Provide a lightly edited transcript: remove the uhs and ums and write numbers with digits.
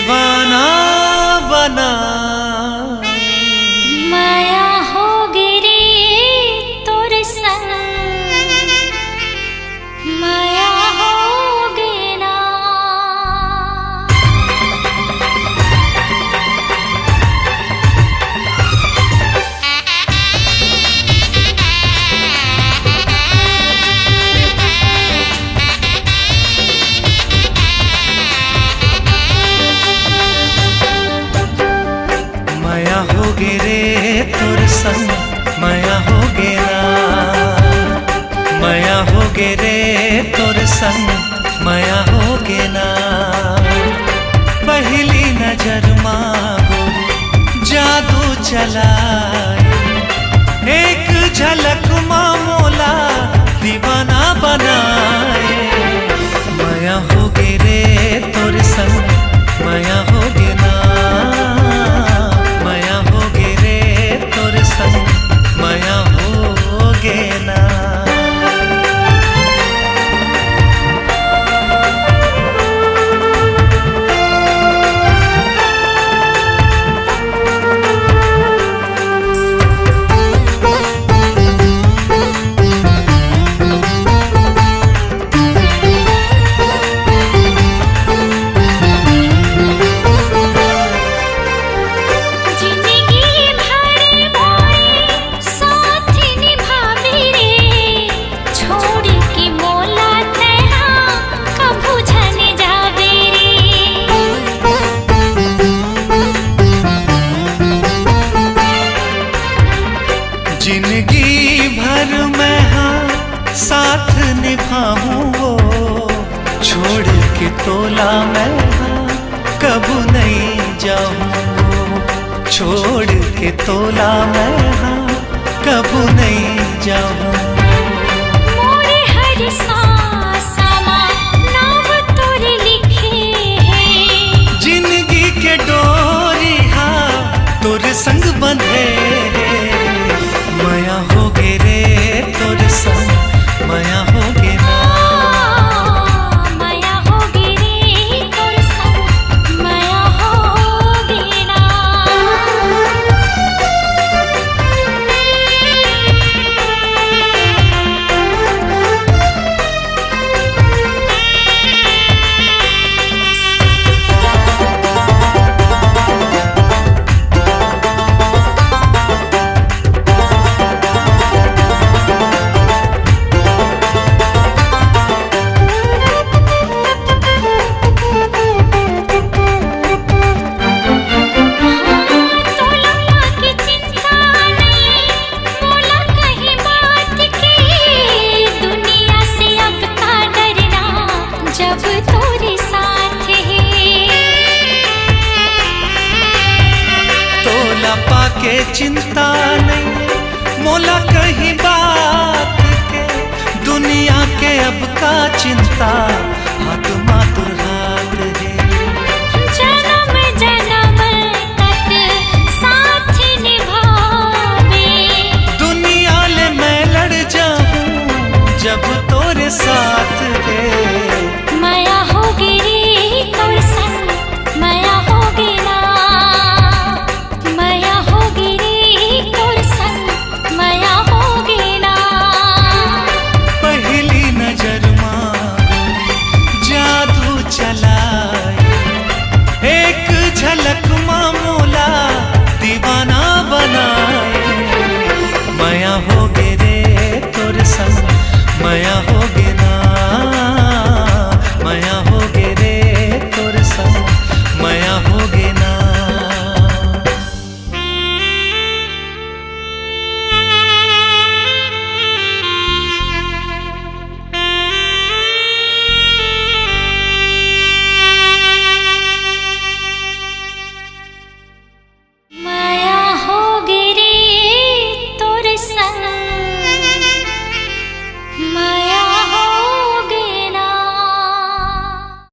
दीवाना बना माया हो गिरी तोर संग माया हो गेना। माया हो गे रे तोर संग माया हो गे ना, माया हो गे रे तोर संग माया हो गे ना। पहली नजर मांगो जादू चलाए, एक झलक मां मोला दीवाना बनाए। माया हो गे रे तोर संग माया हो गे ना, माया हो गे रे तोर संग माया हो गे ना। जिंदगी भर मैं हाँ साथ निभाऊं वो, छोड़ के तोला मैं हाँ कबू नहीं जाऊं। छोड़ के तोला मैं हाँ कबू नहीं जाऊं। मोरे हर सांसा मां नाम तोरे लिखे हैं, जिंदगी के डोरी हाँ तोर संग बंधे। माया हो गे रे तोर संग माया हो गे ना, माया हो गे रे तोर संग माया हो गेना। के चिंता नहीं मोला कहीं बात के, दुनिया के अब का चिंता